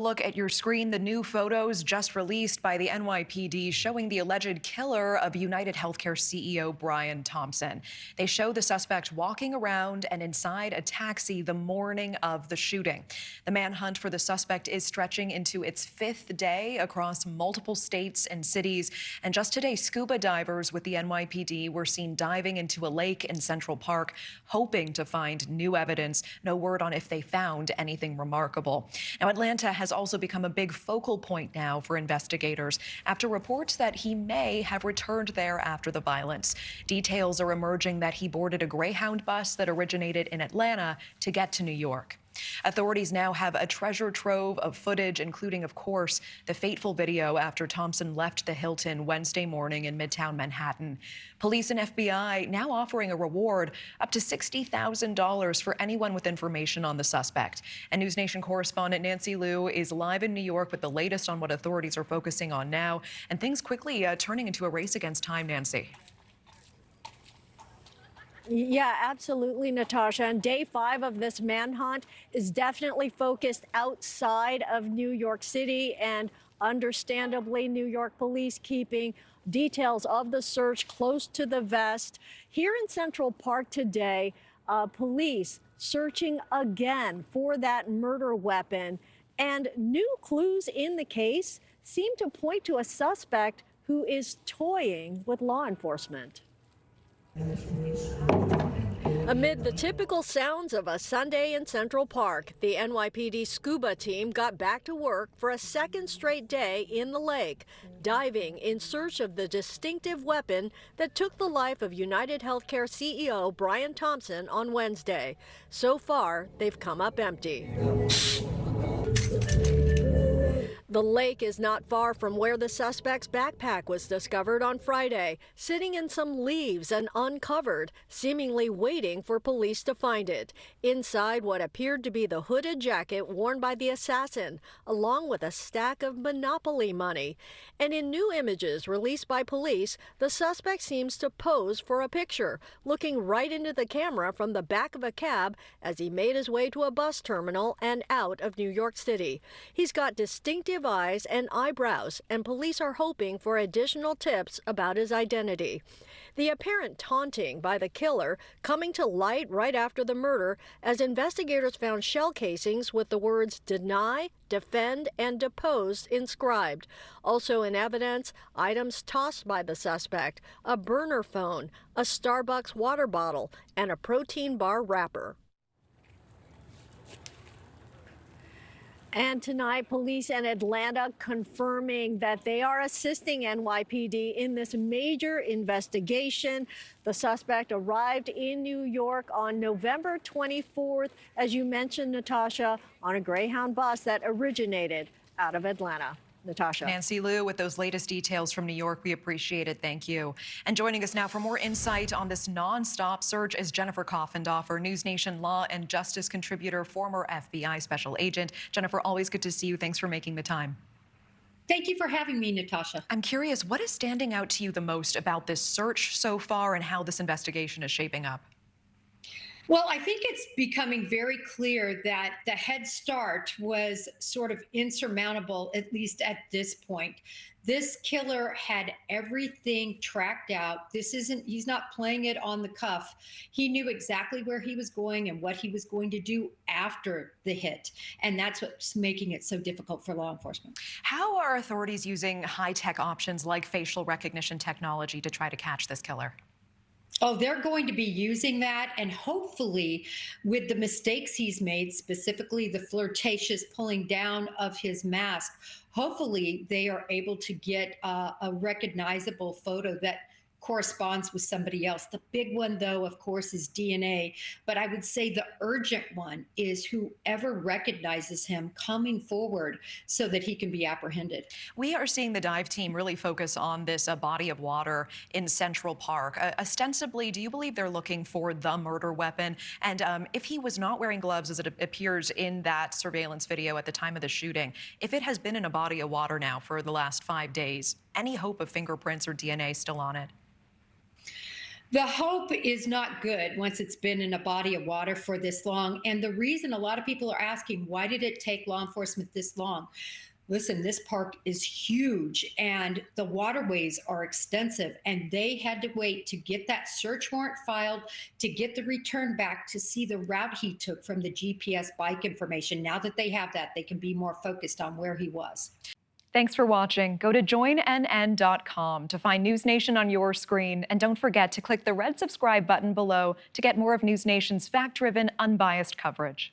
Look at your screen, the new photos just released by the NYPD showing the alleged killer of UnitedHealthcare CEO Brian Thompson. They show the suspect walking around and inside a taxi the morning of the shooting. The manhunt for the suspect is stretching into its fifth day across multiple states and cities. And just today, scuba divers with the NYPD were seen diving into a lake in Central Park, hoping to find new evidence. No word on if they found anything remarkable. Now, Atlanta has also become a big focal point now for investigators after reports that he may have returned there after the violence. Details are emerging that he boarded a Greyhound bus that originated in Atlanta to get to New York. Authorities now have a treasure trove of footage, including, of course, the fateful video after Thompson left the Hilton Wednesday morning in Midtown Manhattan. Police and FBI now offering a reward up to $60,000 for anyone with information on the suspect. And NewsNation correspondent Nancy Liu is live in New York with the latest on what authorities are focusing on now, and things quickly turning into a race against time, Nancy. Yeah, absolutely, Natasha. And day 5 of this manhunt is definitely focused outside of New York City, and understandably, New York police keeping details of the search close to the vest. Here in Central Park today, police searching again for that murder weapon, and new clues in the case seem to point to a suspect who is toying with law enforcement. Amid the typical sounds of a Sunday in Central Park, the NYPD scuba team got back to work for a second straight day in the lake, diving in search of the distinctive weapon that took the life of UnitedHealthcare CEO Brian Thompson on Wednesday. So far, they've come up empty. The lake is not far from where the suspect's backpack was discovered on Friday, sitting in some leaves and uncovered, seemingly waiting for police to find it. Inside what appeared to be the hooded jacket worn by the assassin, along with a stack of Monopoly money. And in new images released by police, the suspect seems to pose for a picture, looking right into the camera from the back of a cab as he made his way to a bus terminal and out of New York City. He's got distinctive eyes and eyebrows, and police are hoping for additional tips about his identity. The apparent taunting by the killer coming to light right after the murder as investigators found shell casings with the words deny, defend, and depose inscribed. Also in evidence, items tossed by the suspect, a burner phone, a Starbucks water bottle, and a protein bar wrapper. And tonight, police in Atlanta confirming that they are assisting NYPD in this major investigation. The suspect arrived in New York on November 24th, as you mentioned, Natasha, on a Greyhound bus that originated out of Atlanta. Natasha. Nancy Liu with those latest details from New York. We appreciate it. Thank you. And joining us now for more insight on this nonstop search is Jennifer Coffendorfer, NewsNation law and justice contributor, former FBI special agent. Jennifer, always good to see you. Thanks for making the time. Thank you for having me, Natasha. I'm curious, what is standing out to you the most about this search so far and how this investigation is shaping up? Well, I think it's becoming very clear that the head start was sort of insurmountable, at least at this point. This killer had everything tracked out. He's not playing it on the cuff. He knew exactly where he was going and what he was going to do after the hit. And that's what's making it so difficult for law enforcement. How are authorities using high-tech options like facial recognition technology to try to catch this killer? Oh, they're going to be using that, and hopefully with the mistakes he's made, specifically the flirtatious pulling down of his mask, hopefully they are able to get a recognizable photo that corresponds with somebody else. The big one, though, of course, is DNA. But I would say the urgent one is whoever recognizes him coming forward so that he can be apprehended. We are seeing the dive team really focus on this body of water in Central Park. Ostensibly, do you believe they're looking for the murder weapon? And if he was not wearing gloves, as it appears in that surveillance video at the time of the shooting, if it has been in a body of water now for the last 5 days, any hope of fingerprints or DNA still on it? The hope is not good once it's been in a body of water for this long. And the reason a lot of people are asking, why did it take law enforcement this long? Listen, this park is huge and the waterways are extensive, and they had to wait to get that search warrant filed, to get the return back, to see the route he took from the GPS bike information. Now that they have that, they can be more focused on where he was. Thanks for watching. Go to joinnn.com to find News Nation on your screen. And don't forget to click the red subscribe button below to get more of News Nation's fact-driven, unbiased coverage.